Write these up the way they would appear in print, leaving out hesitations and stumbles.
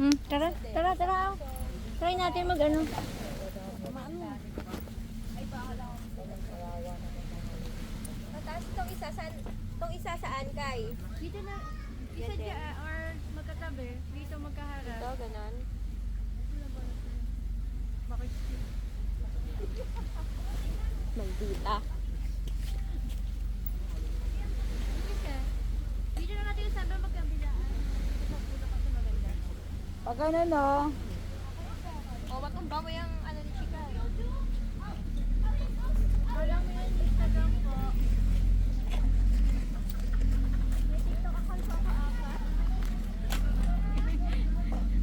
Tara, tara, tara. Try natin mag ano. Mataas tong isa saan kay? Dito na, isa dyan or magkatabi. Dito magkaharap. Ito, ganon. Bakit? Maldita. Dito na natin yung sabi magkabilaan. Magkapulo kasi maganda. Pag ano no, O, matumba mo yung ano ni Chika. Wala mo yung Instagram po. May TikTok account po ako apat.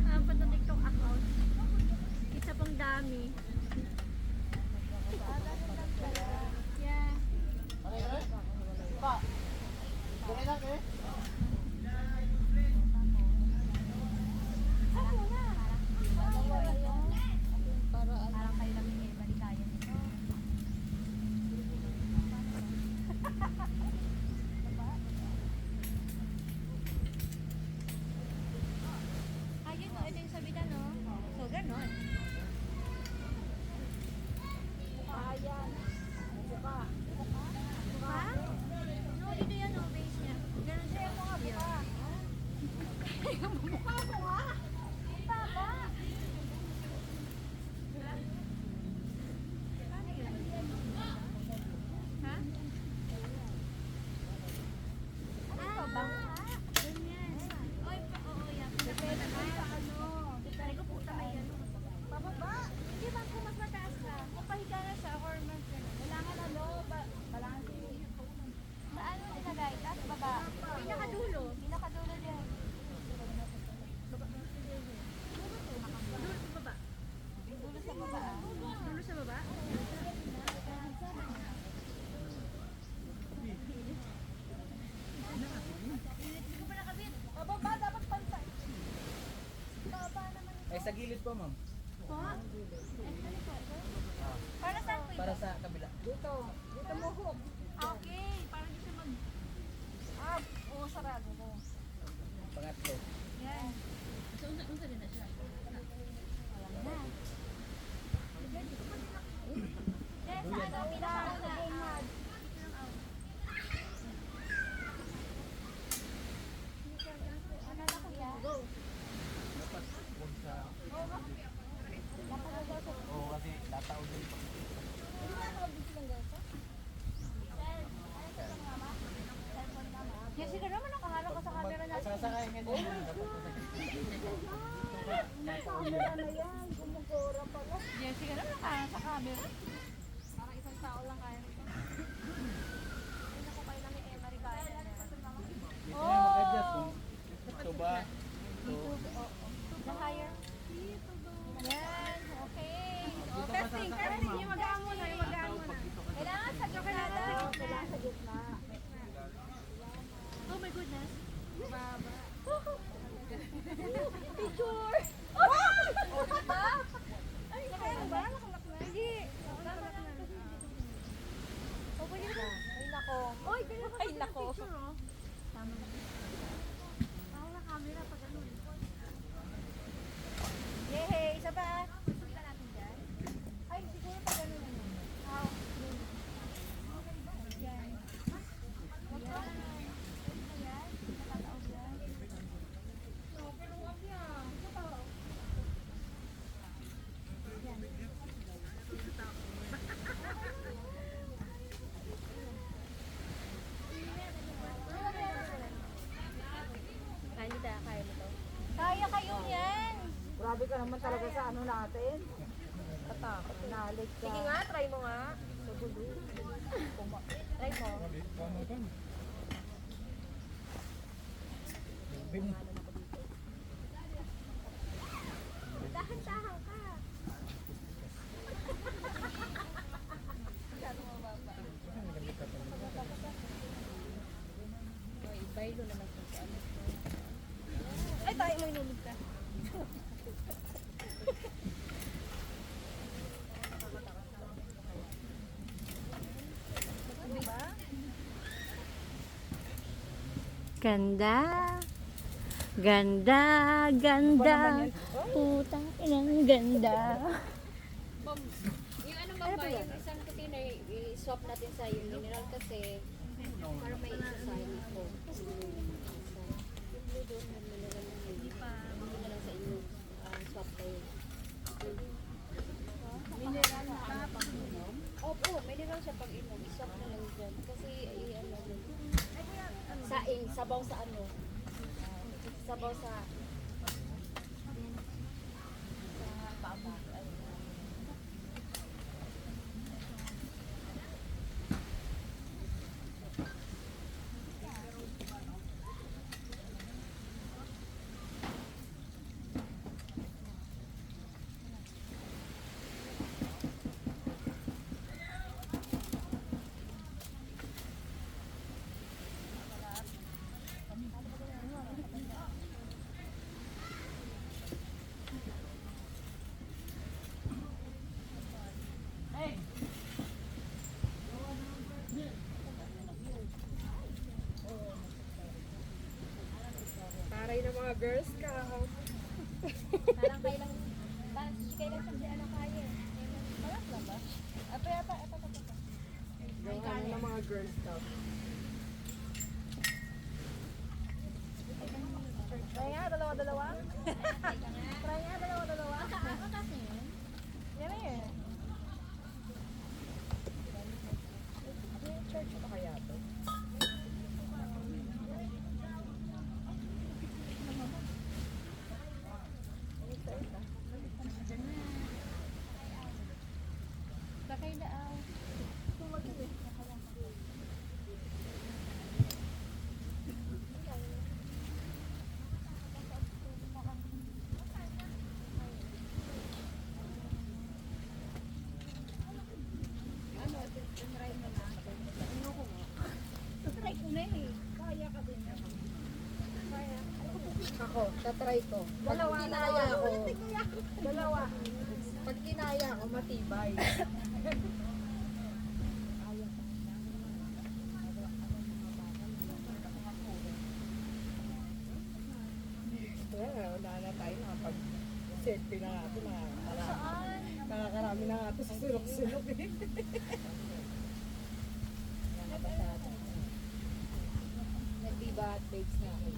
Apat na TikTok account. Isa pang dami. Yeah. Parang kayo lang yung maligaya nito. Ayun no, ito yung sabitan no. So, ganon. Ha? No, dito yan no, base niya. Ganon siya. Yeah. mukha mo nga. Paano yun? Ha? Ano ba? Ganyan. Oy, oo, yan. Depende sa ano. Ay, ko puta may gano'n. Pababa. Hindi ba kung mas mataas ka? Kung pahiga na siya or mas gano'n. Kailangan ano, balance. Saan mo nilagay? Taas baba? Pinakadulo. Pinakadulo din. Dulo sa baba. Dulo sa baba. Dulo sa baba? Hindi ko pa nakabit. Pababa, dapat pantay. Eh, sa gilid po, ma'am. Po? Para saan po Para ito? sa kabila. Dito mo hook. Okay, parang di siya mag... Ah, oo, sarado mo. Pangatlo. Yan. So, unsa din na siya? Yes, ano? Pinakauna. Ano na kuya? Go. Dapat huwag sa... Oo, kasi lataw din po. Yes, siguro naman nakaharap ka sa camera natin. Sasakay nga niya. Dapat po sa Camera na yan, gumugora pala. Yes, siguro nakaharap sa camera. Parang isang tao lang kaya nito. Ay, naku, kayo lang ni Emma Rigaya. Dito na mag-adjust kung ito ba. Ito. The higher. Yan, okay. Dito ka Testing, sasakay, testing. ma'am. Yung magaan muna, yung magaan muna. Kailangan sa gitna daw. Kailangan sa gitna. Oh my goodness. Baba. Picture! Oh, diba? Ay, kaya ba? Nakalak na? Hindi. Nakalak na. Oh, pwede na. Ay, nako. Oy, pwede na. Ay, nako. Picture, oh. Tama na. Ako na camera pag ano. Yehey! Isa pa. Punta natin dyan. Ay, siguro pag ano na. How? Yan. Yan. Yan. Nakataob yan. Oh, pero wag yan. Ito pa. Yan. Hindi tayo kaya mo to. Kaya kayo yan. Grabe ka naman talaga sa ano natin. Katakot, nalig ka. Sige nga, try mo nga. Try mo. Dahan-dahan ka. Ay, tayo mo inulog ka. Ganda. Ganda, ganda. Putang inang ganda. Yung ano ba yung isang container, i-swap natin sa yung mineral kasi para may isa-sign ko. Yung blue doon, may mineral na hindi pa. Hindi na lang sa inyo. Swap kayo. Mineral na ano pang inom? Opo, mineral siya pang inom. I-swap na lang dyan. Kasi, ano, saing, sabaw sa ano. Sabaw sa baba. Taray ng mga Girl Scout. Parang kailang siya ano kaya. Parang lang ba? Apa. Yung ano ng mga Girl Scout. Try nga, dalawa-dalawa. Try nga, dalawa-dalawa. Yan na yun. Church ito kaya ito? Bakay daaw. Ako, tatry ko. Pag kinaya ko, dalawa. Pag kinaya ko, matibay. Wala na tayo nakapag-selfie na natin. Nakakarami na nga ito sa sulok-sulok eh. Nagbiba at babes na ako.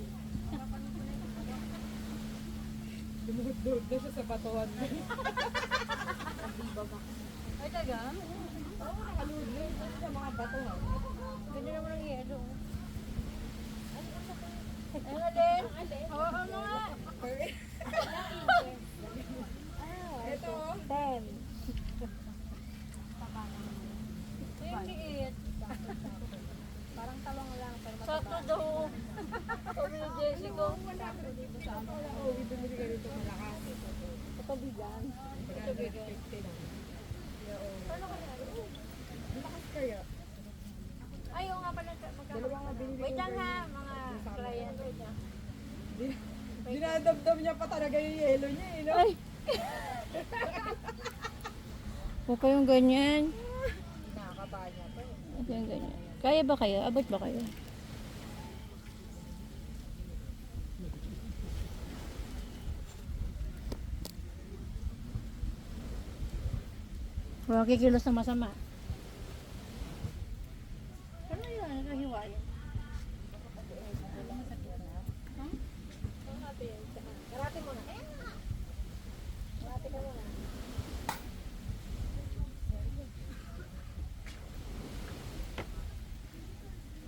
Dumudod na siya sa batuhan mo. Nagbiba ba? Ay, taga? Oo, nakaludod na sa mga batuhan. Ganda naman ang yelo. Ang alin? Oo, ano nga? Ito, 10. Yung liit. Parang talong lang. Pero Sakto daw. Sabi ni Jessie ko. oo, bumili ka rito malakas. Ito bigan. Ito bigan. Malakas kaya. Ayaw nga pala. Dalawa nga binili Wait ko lang ganyan. ha, mga client. Wait lang. Dinadamdam niya pa talaga yung yelo niya eh, no? Ay! Huwag kayong ganyan. Nakakaba niya pa eh. Huwag kayong ganyan. Kaya ba kayo? Abot ba kayo? Huwag kikilos na masama. Ano yun? Nakahiwa yun. karate mo na. Karate ka muna.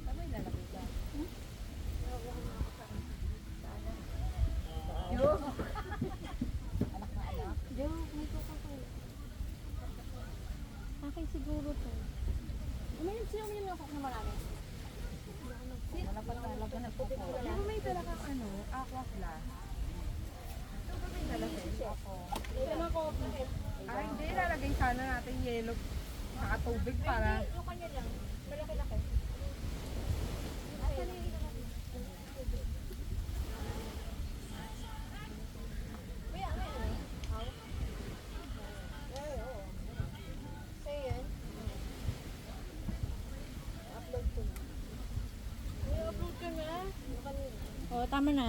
Ano yung lalagay dyan? Joke, may kuka ko. Akin siguro to. Uminom siya, uminom ako na marami. Wala pa talaga nagpupo. Pero may talagang ano, aqua flash. Ah, hindi. Lalagay sana natin yelo. Saka tubig para... Yung kanya lang. Malaki-laki. May ano yun? Sa'yo yan? Upload ko na. Oo, tama na.